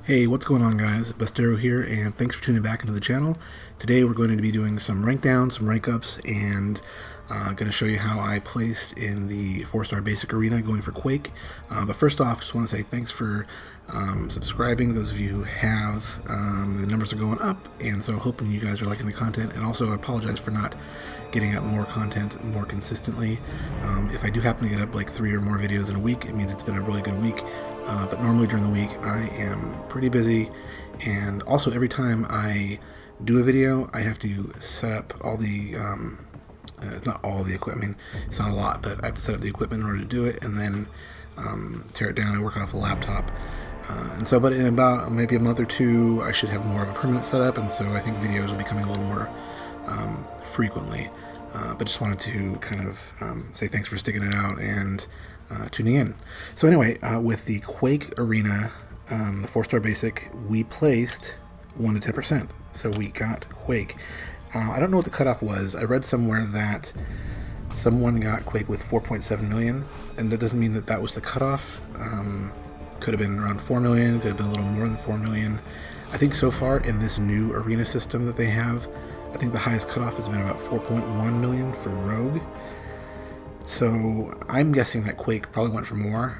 Hey, what's going on, guys? Bustero here, and thanks for tuning back into the channel. Today we're going to be doing some rank downs, some rank ups, and going to show you how I placed in the 4-star basic arena going for Quake. But first off, just want to say thanks for subscribing. Those of you who have, the numbers are going up, and so hoping you guys are liking the content. And also, I apologize for not getting up more content more consistently. If I do happen to get up like 3 or more videos in a week, it means it's been a really good week. But normally during the week I am pretty busy, and also every time I do a video I have to set up all the not all the equipment, I mean it's not a lot, but I have to set up the equipment in order to do it, and then tear it down and work off a laptop. But in about maybe a month or two I should have more of a permanent setup, and so I think videos will be coming a little more frequently. But just wanted to kind of say thanks for sticking it out and tuning in. So anyway, with the Quake Arena, the 4-star basic, we placed 1 to 10%. So we got Quake. I don't know what the cutoff was. I read somewhere that someone got Quake with 4.7 million, and that doesn't mean that that was the cutoff. Could have been around 4 million, could have been a little more than 4 million. I think so far in this new arena system that they have, I think the highest cutoff has been about 4.1 million for Rogue. So I'm guessing that Quake probably went for more.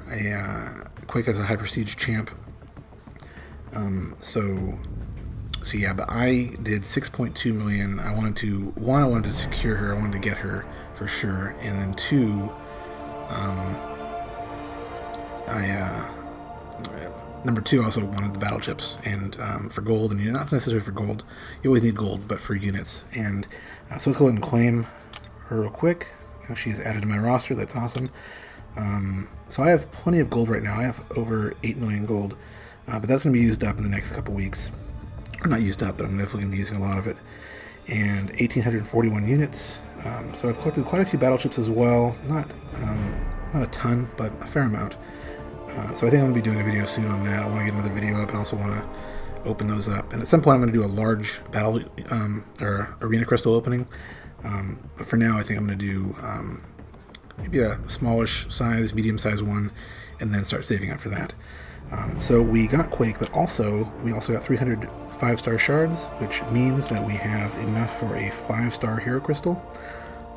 Quake has a high prestige champ. So yeah, but I did 6.2 million. I wanted to secure her. I wanted to get her for sure. And then 2, number 2, I also wanted the battle chips, and for gold, and not necessarily for gold, you always need gold, but for units. And so let's go ahead and claim her real quick. She's added to my roster. That's awesome. So I have plenty of gold right now. I have over 8 million gold, but that's going to be used up in the next couple weeks. Or not used up, but I'm definitely going to be using a lot of it. And 1,841 units. So I've collected quite a few battle chips as well. Not a ton, but a fair amount. So I think I'm going to be doing a video soon on that. I want to get another video up, and also want to open those up. And at some point I'm going to do a large battle or arena crystal opening. But for now I think I'm going to do maybe a smallish size, medium size one, and then start saving up for that. So we got Quake, but we also got 300 5-star shards, which means that we have enough for a 5-star hero crystal.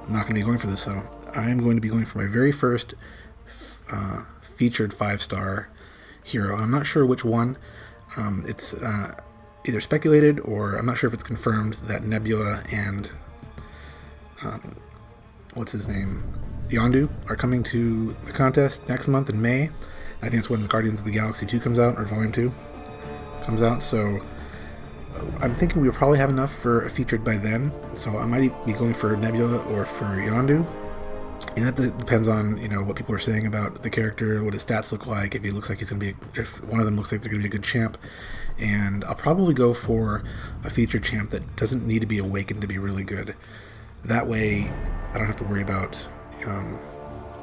I'm not going to be going for this though. I am going to be going for my very first featured 5-star hero. I'm not sure which one. It's either speculated, or I'm not sure if it's confirmed, that Nebula and what's his name, Yondu, are coming to the contest next month in May. I think it's when the Guardians of the Galaxy 2 comes out, or Volume 2 comes out. So I'm thinking we'll probably have enough for a featured by then. So I might be going for Nebula or for Yondu. And that depends on, what people are saying about the character, what his stats look like, if he looks like he's going to be, if one of them looks like they're going to be a good champ. And I'll probably go for a featured champ that doesn't need to be awakened to be really good. That way I don't have to worry about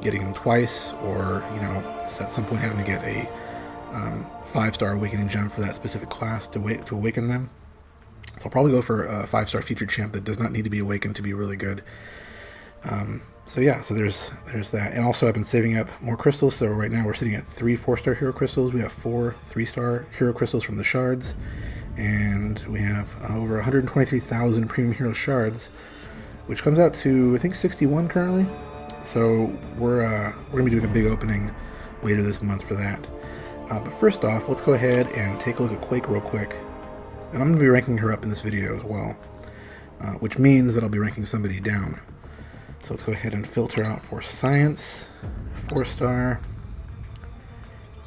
getting him twice, or at some point having to get a 5-star awakening gem for that specific class to awaken them. So I'll probably go for a 5-star featured champ that does not need to be awakened to be really good. So there's that. And also I've been saving up more crystals. So right now we're sitting at 3 4-star hero crystals. We have 4 3-star hero crystals from the shards, and we have over 123,000 premium hero shards, which comes out to I think 61 currently. So we're gonna be doing a big opening later this month for that. But first off, let's go ahead and take a look at Quake real quick, and I'm gonna be ranking her up in this video as well, which means that I'll be ranking somebody down. So let's go ahead and filter out for science, 4-star,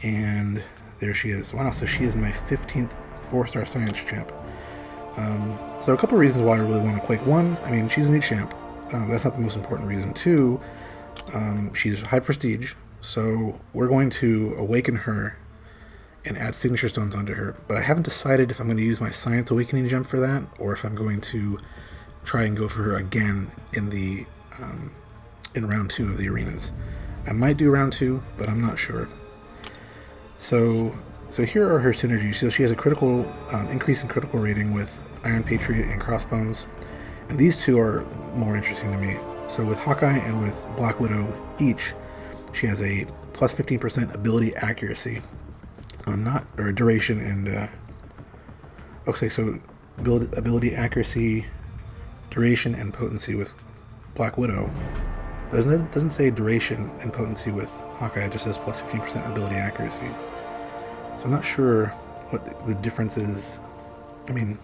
and there she is. Wow, so she is my 15th 4-star science champ. So a couple of reasons why I really want to Quake. 1, I mean, she's a new champ. That's not the most important reason. 2, she's high prestige, so we're going to awaken her and add signature stones onto her. But I haven't decided if I'm going to use my science awakening gem for that, or if I'm going to try and go for her again in the in round 2 of the arenas. I might do round 2, but I'm not sure. So here are her synergies. So she has a critical increase in critical rating with Iron Patriot and Crossbones, and these two are more interesting to me. So with Hawkeye and with Black Widow each, she has a plus 15% ability accuracy. not, or duration and, okay, so build ability, accuracy, duration, and potency with Black Widow. It doesn't say duration and potency with Hawkeye, it just says plus 15% ability accuracy. So I'm not sure what the difference is. I mean,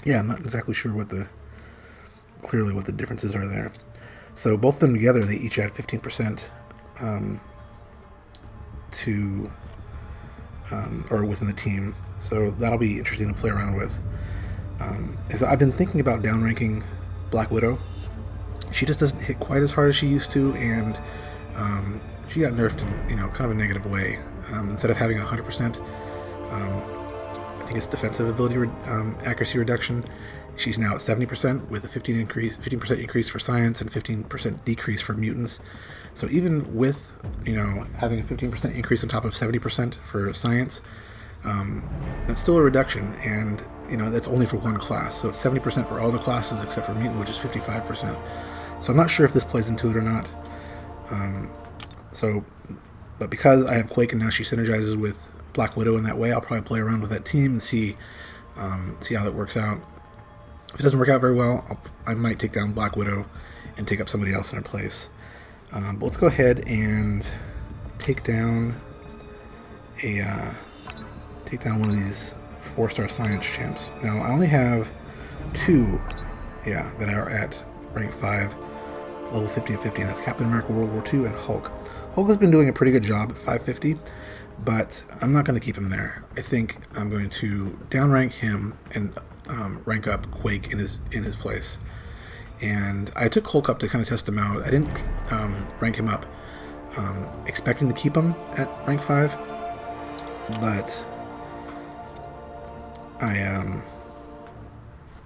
yeah, I'm not exactly sure clearly what the differences are there. So both of them together, they each add 15% or within the team. So that'll be interesting to play around with. I've been thinking about downranking Black Widow. She just doesn't hit quite as hard as she used to, and she got nerfed in kind of a negative way. Instead of having 100%, I think it's defensive ability accuracy reduction, she's now at 70% with a 15% increase for science and 15% decrease for mutants. So even with having a 15% increase on top of 70% for science, that's still a reduction, and that's only for one class. So it's 70% for all the classes except for mutant, which is 55%. So I'm not sure if this plays into it or not. But because I have Quake and now she synergizes with Black Widow in that way, I'll probably play around with that team and see how that works out. If it doesn't work out very well, I might take down Black Widow and take up somebody else in her place. But let's go ahead and take down one of these 4-star science champs. Now I only have 2, that are at rank 5, level 50 of 50, and that's Captain America World War II and Hulk. Hulk has been doing a pretty good job at 550, but I'm not going to keep him there. I think I'm going to downrank him and rank up Quake in his place. And I took Hulk up to kind of test him out. I didn't rank him up expecting to keep him at rank 5, but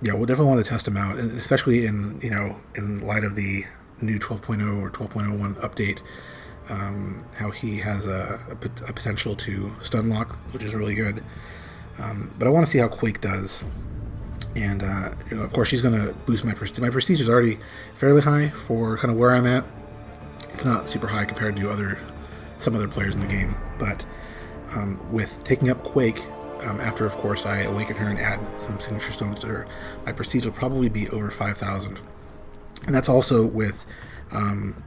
we'll definitely want to test him out, especially in light of the new 12.0 or 12.01 update. How he has a potential to stun lock, which is really good. But I want to see how Quake does. And, of course, she's going to boost my prestige. My prestige is already fairly high for kind of where I'm at. It's not super high compared to some other players in the game. But with taking up Quake, after, of course, I awaken her and add some signature stones to her, my prestige will probably be over 5,000. And that's also with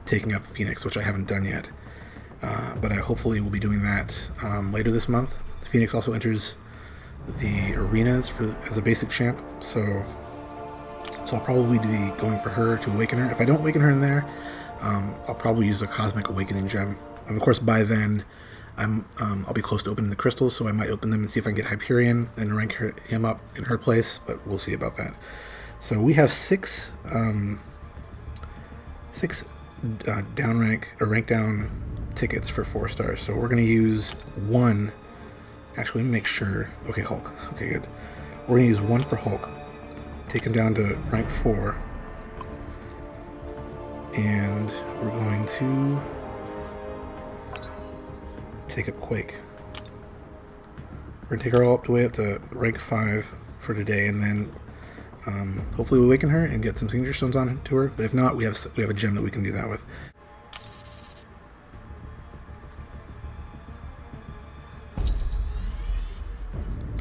taking up Phoenix, which I haven't done yet. But I hopefully will be doing that later this month. Phoenix also enters the arenas as a basic champ, so I'll probably be going for her to awaken her. If I don't awaken her in there, I'll probably use the Cosmic Awakening Gem. And of course, by then, I'll be close to opening the crystals, so I might open them and see if I can get Hyperion and rank him up in her place, but we'll see about that. So we have 6 rank down tickets for 4 stars. So we're going to use 1. Actually, let me make sure. Okay, Hulk. Okay, good. We're going to use 1 for Hulk. Take him down to rank 4. And we're going to take up Quake. We're going to take her all up to rank 5 for today, and then hopefully we awaken her and get some signature stones on to her. But if not, we have a gem that we can do that with.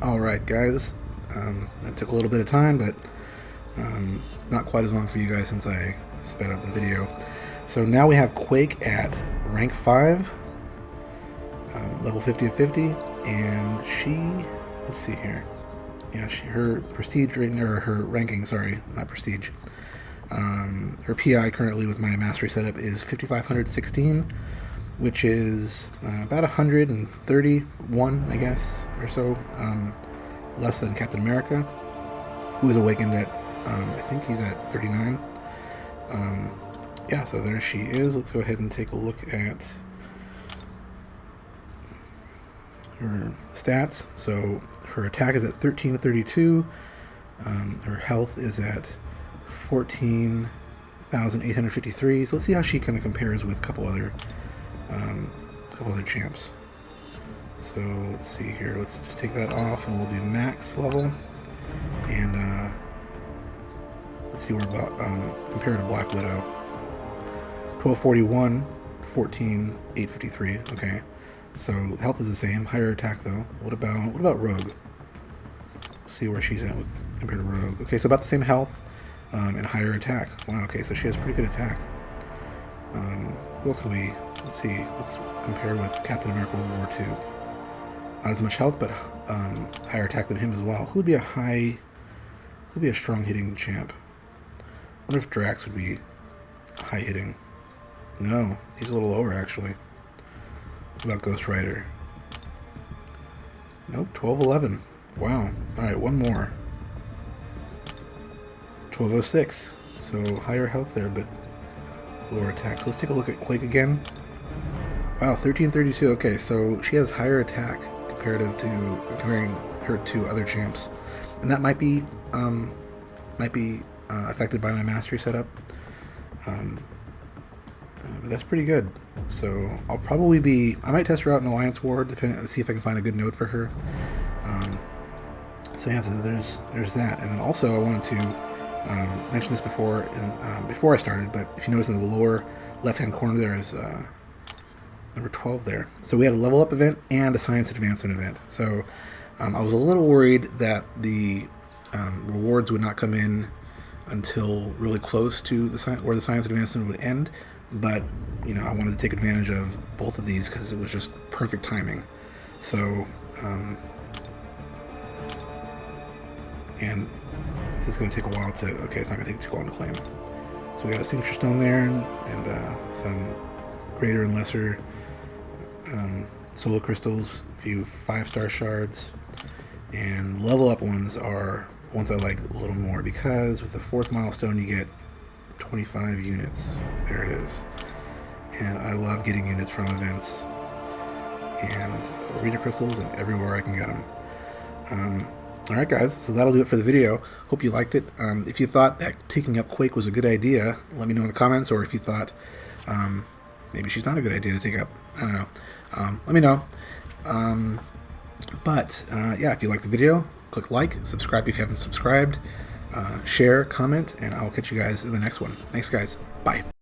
Alright guys, that took a little bit of time, but not quite as long for you guys since I sped up the video. So now we have Quake at rank 5, level 50 of 50, and let's see here. Yeah, her prestige rating, or her ranking, sorry, not prestige. Her PI currently with my mastery setup is 5516, which is about 131, I guess, or so, less than Captain America, who is awakened at, I think he's at 39. Yeah, so there she is. Let's go ahead and take a look at her stats. So her attack is at 1332. Her health is at 14,853. So let's see how she kind of compares with a couple other champs. So let's see here. Let's just take that off, and we'll do max level. And let's see where about compared to Black Widow. 1241, 14,853. Okay. So health is the same, higher attack though. What about Rogue? Let's see where she's at with compared to Rogue. Okay, so about the same health and higher attack. Wow. Okay, so she has pretty good attack. Who else can we? Let's see. Let's compare with Captain America World War II. Not as much health, but higher attack than him as well. Who would be a strong hitting champ? I wonder if Drax would be high hitting. No, he's a little lower actually. What about Ghost Rider? Nope, 1211. Wow. Alright, one more. 1206. So higher health there, but lower attack. So let's take a look at Quake again. Wow, 1332. Okay, so she has higher attack comparing her to other champs, and that might be affected by my mastery setup. But that's pretty good. So I might test her out in Alliance War, depending to see if I can find a good node for her. So yeah, so there's that, and then also I wanted to mention this before I started, but if you notice in the lower left-hand corner there is number 12 there. So we had a level up event and a science advancement event. So I was a little worried that the rewards would not come in until really close to where the science advancement would end, but you know, I wanted to take advantage of both of these because it was just perfect timing. So and this is going to take a while to, okay, it's not going to take too long to claim. So we got a signature stone there, and some greater and lesser solar crystals, a few 5-star shards, and level up ones are ones I like a little more, because with the 4th milestone you get 25 units. There it is. And I love getting units from events and arena crystals and everywhere I can get them. Alright guys, so that'll do it for the video. Hope you liked it. If you thought that taking up Quake was a good idea, let me know in the comments, or if you thought maybe she's not a good idea to take up. I don't know. Let me know. Yeah, if you liked the video, click like, subscribe if you haven't subscribed, share, comment, and I'll catch you guys in the next one. Thanks guys. Bye.